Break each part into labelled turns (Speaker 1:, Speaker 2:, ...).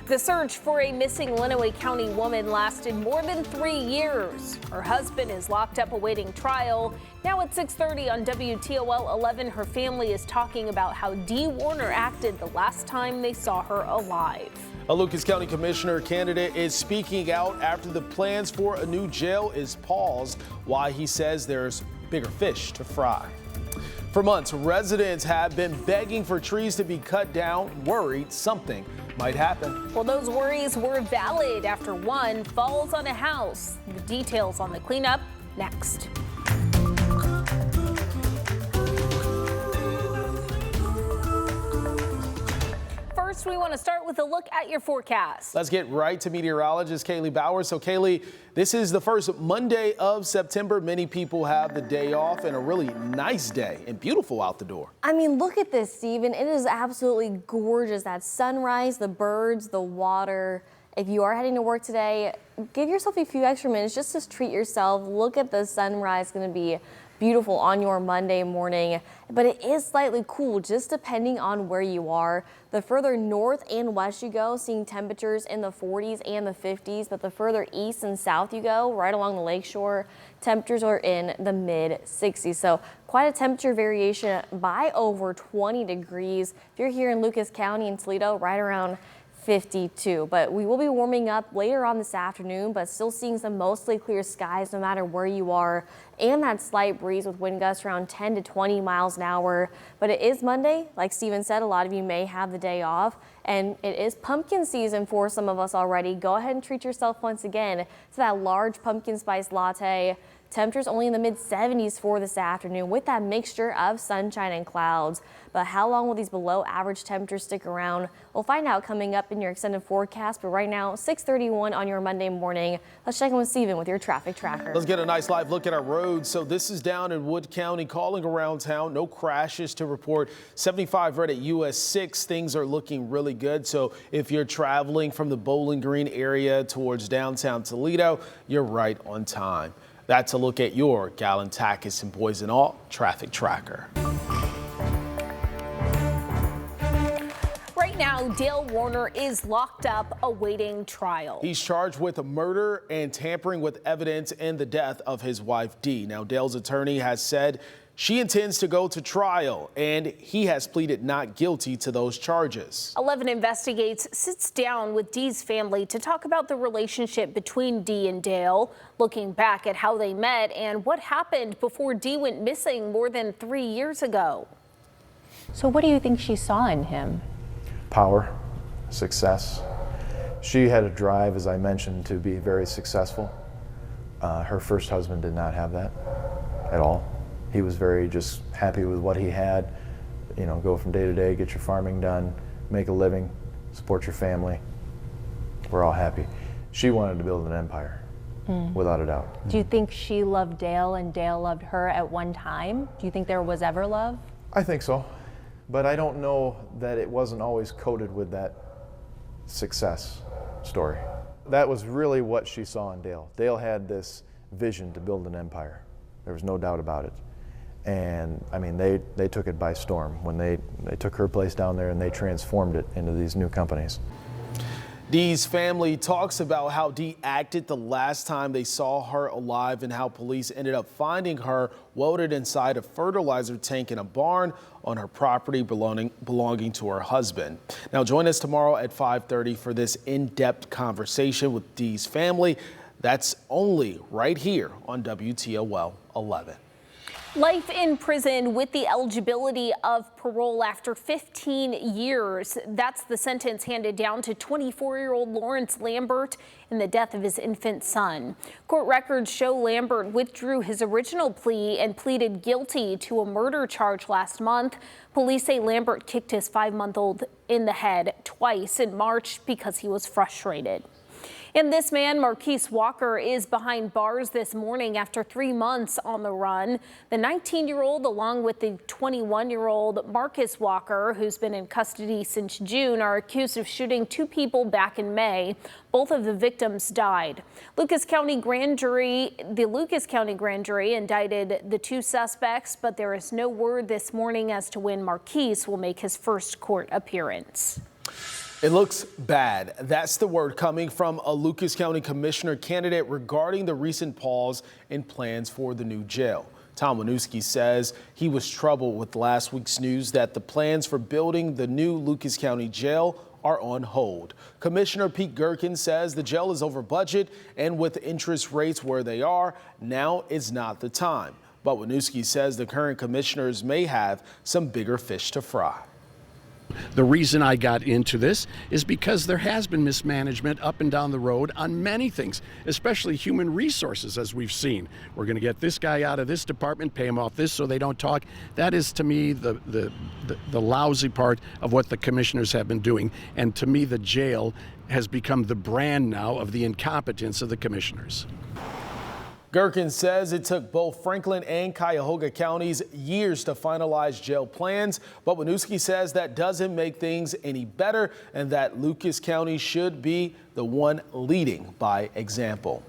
Speaker 1: The search for a missing Lenawee County woman lasted more than 3 years. Her husband is locked up awaiting trial. Now at 6:30 on WTOL 11, her family is talking about how Dee Warner acted the last time they saw her alive.
Speaker 2: A Lucas County Commissioner candidate is speaking out after the plans for a new jail is paused. Why, he says there's bigger fish to fry. For months, residents have been begging for trees to be cut down, worried something might happen.
Speaker 1: Well, those worries were valid after one falls on a house. The details on the cleanup next. First, we want to start with a look at your forecast.
Speaker 2: Let's get right to meteorologist Kaylee Bowers. So Kaylee, this is the first Monday of September. Many people have the day off and a really nice day and beautiful out the door.
Speaker 3: I mean, look at this, Steven. It is absolutely gorgeous. That sunrise, the birds, the water. If you are heading to work today, give yourself a few extra minutes just to treat yourself. Look at the sunrise. It's going to be beautiful on your Monday morning, but it is slightly cool just depending on where you are. The further north and west you go, seeing temperatures in the 40s and the 50s, but the further east and south you go, right along the lakeshore, temperatures are in the mid 60s. So quite a temperature variation by over 20 degrees. If you're here in Lucas County and Toledo, right around 52, but we will be warming up later on this afternoon, but still seeing some mostly clear skies no matter where you are, and that slight breeze with wind gusts around 10 to 20 miles an hour. But it is Monday. Like Steven said, a lot of you may have the day off, and it is pumpkin season for some of us already. Go ahead and treat yourself once again to that large pumpkin spice latte. Temperatures only in the mid 70s for this afternoon with that mixture of sunshine and clouds. But how long will these below average temperatures stick around? We'll find out coming up in your extended forecast. But right now, 6:31 on your Monday morning. Let's check in with Steven with your traffic tracker.
Speaker 2: Let's get a nice live look at our roads. So this is down in Wood County, calling around town. No crashes to report. 75 right at US 6. Things are looking really good. So if you're traveling from the Bowling Green area towards downtown Toledo, you're right on time. That's a look at your Gallen-Tachus and Poison All traffic tracker.
Speaker 1: Right now, Dale Warner is locked up awaiting trial.
Speaker 2: He's charged with a murder and tampering with evidence in the death of his wife, Dee. Now, Dale's attorney has said she intends to go to trial, and he has pleaded not guilty to those charges.
Speaker 1: 11 Investigates sits down with Dee's family to talk about the relationship between Dee and Dale, looking back at how they met and what happened before Dee went missing more than 3 years ago.
Speaker 4: So what do you think she saw in him?
Speaker 5: Power, success. She had a drive, as I mentioned, to be very successful. Her first husband did not have that at all. He was very just happy with what he had, you know, go from day to day, get your farming done, make a living, support your family. We're all happy. She wanted to build an empire, without a doubt.
Speaker 4: Do you think she loved Dale and Dale loved her at one time? Do you think there was ever love?
Speaker 5: I think so, but I don't know that it wasn't always coated with that success story. That was really what she saw in Dale. Dale had this vision to build an empire. There was no doubt about it. And I mean, they took it by storm when they took her place down there and they transformed it into these new companies.
Speaker 2: Dee's family talks about how Dee acted the last time they saw her alive and how police ended up finding her welded inside a fertilizer tank in a barn on her property belonging to her husband. Now join us tomorrow at 5:30 for this in-depth conversation with Dee's family. That's only right here on WTOL 11.
Speaker 1: Life in prison with the eligibility of parole after 15 years. That's the sentence handed down to 24-year-old Lawrence Lambert in the death of his infant son. Court records show Lambert withdrew his original plea and pleaded guilty to a murder charge last month. Police say Lambert kicked his 5-month-old in the head twice in March because he was frustrated. And this man, Marquise Walker, is behind bars this morning after 3 months on the run. The 19-year-old, along with the 21-year-old Marcus Walker, who's been in custody since June, are accused of shooting 2 people back in May. Both of the victims died. The Lucas County Grand Jury indicted the 2 suspects, but there is no word this morning as to when Marquise will make his first court appearance.
Speaker 2: It looks bad. That's the word coming from a Lucas County Commissioner candidate regarding the recent pause in plans for the new jail. Tom Winooski says he was troubled with last week's news that the plans for building the new Lucas County Jail are on hold. Commissioner Pete Gerken says the jail is over budget, and with interest rates where they are, now is not the time. But Winooski says the current commissioners may have some bigger fish to fry.
Speaker 6: The reason I got into this is because there has been mismanagement up and down the road on many things, especially human resources, as we've seen. We're going to get this guy out of this department, pay him off this so they don't talk. That is, to me, the lousy part of what the commissioners have been doing. And to me, the jail has become the brand now of the incompetence of the commissioners.
Speaker 2: Gerken says it took both Franklin and Cuyahoga counties years to finalize jail plans, but Winooski says that doesn't make things any better and that Lucas County should be the one leading by example.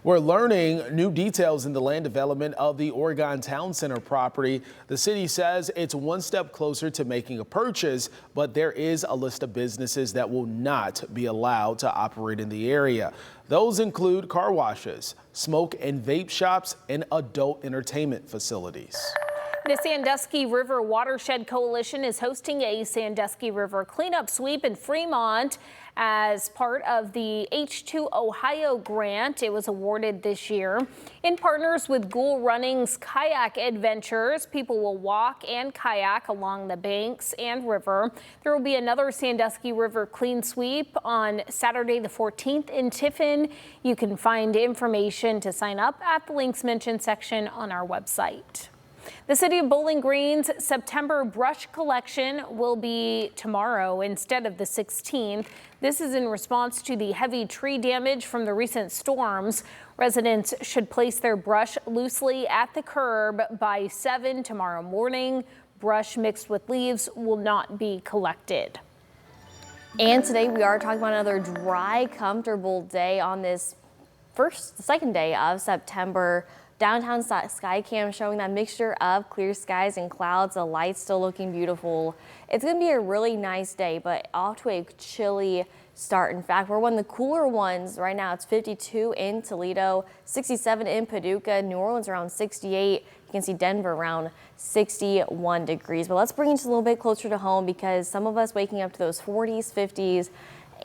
Speaker 2: We're learning new details in the land development of the Oregon Town Center property. The city says it's one step closer to making a purchase, but there is a list of businesses that will not be allowed to operate in the area. Those include car washes, smoke and vape shops, and adult entertainment facilities.
Speaker 1: The Sandusky River Watershed Coalition is hosting a Sandusky River cleanup sweep in Fremont as part of the H2 Ohio grant. It was awarded this year. In partners with Ghoul Running's Kayak Adventures, people will walk and kayak along the banks and river. There will be another Sandusky River clean sweep on Saturday the 14th in Tiffin. You can find information to sign up at the links mentioned section on our website. The City of Bowling Green's September brush collection will be tomorrow instead of the 16th. This is in response to the heavy tree damage from the recent storms. Residents should place their brush loosely at the curb by 7 tomorrow morning. Brush mixed with leaves will not be collected.
Speaker 3: And today we are talking about another dry, comfortable day on this second day of September. Downtown Skycam showing that mixture of clear skies and clouds, the lights still looking beautiful. It's going to be a really nice day, but off to a chilly start. In fact, we're one of the cooler ones right now. It's 52 in Toledo, 67 in Paducah, New Orleans around 68. You can see Denver around 61 degrees. But let's bring it a little bit closer to home because some of us waking up to those 40s, 50s,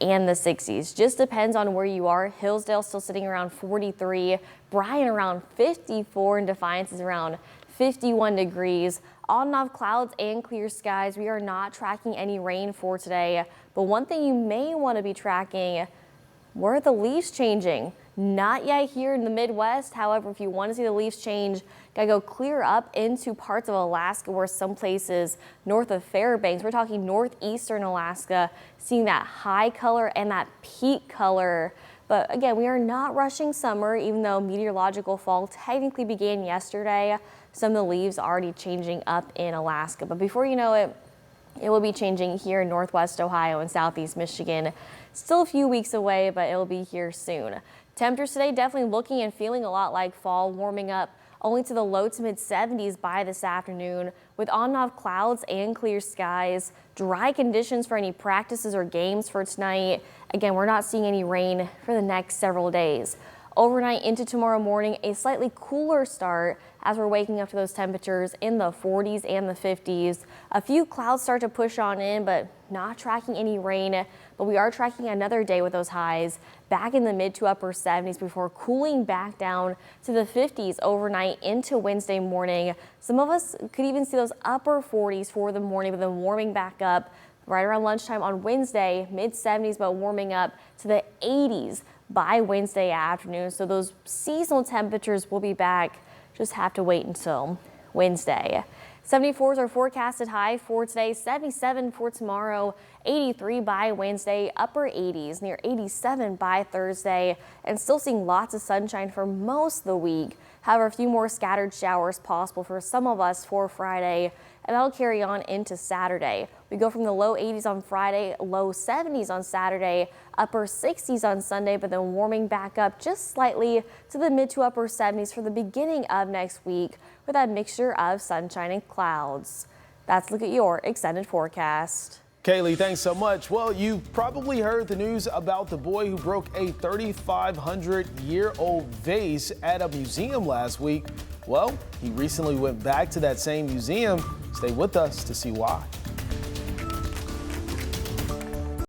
Speaker 3: and the 60s. Just depends on where you are. Hillsdale still sitting around 43. Bryan around 54, and Defiance is around 51 degrees. On and off clouds and clear skies. We are not tracking any rain for today. But one thing you may want to be tracking, where are the leaves changing? Not yet here in the Midwest. However, if you want to see the leaves change, gotta go clear up into parts of Alaska where some places north of Fairbanks, we're talking northeastern Alaska, seeing that high color and that peak color. But again, we are not rushing summer, even though meteorological fall technically began yesterday. Some of the leaves already changing up in Alaska. But before you know it, it will be changing here in northwest Ohio and southeast Michigan. Still a few weeks away, but it'll be here soon. Temperatures today definitely looking and feeling a lot like fall, warming up only to the low to mid 70s by this afternoon with on and off clouds and clear skies. Dry conditions for any practices or games for tonight. Again, we're not seeing any rain for the next several days. Overnight into tomorrow morning, a slightly cooler start as we're waking up to those temperatures in the 40s and the 50s. A few clouds start to push on in, but not tracking any rain. But we are tracking another day with those highs back in the mid to upper 70s before cooling back down to the 50s overnight into Wednesday morning. Some of us could even see those upper 40s for the morning, but then warming back up right around lunchtime on Wednesday, mid 70s, but warming up to the 80s by Wednesday afternoon. So those seasonal temperatures will be back. Just have to wait until Wednesday. 74s are forecasted high for today, 77 for tomorrow, 83 by Wednesday, upper 80s, near 87 by Thursday, and still seeing lots of sunshine for most of the week. However, a few more scattered showers possible for some of us for Friday, and that'll carry on into Saturday. We go from the low 80s on Friday, low 70s on Saturday, upper 60s on Sunday, but then warming back up just slightly to the mid to upper 70s for the beginning of next week with that mixture of sunshine and clouds. That's a look at your extended forecast.
Speaker 2: Kaylee, thanks so much. Well, you probably heard the news about the boy who broke a 3,500-year-old vase at a museum last week. Well, he recently went back to that same museum. Stay with us to see why.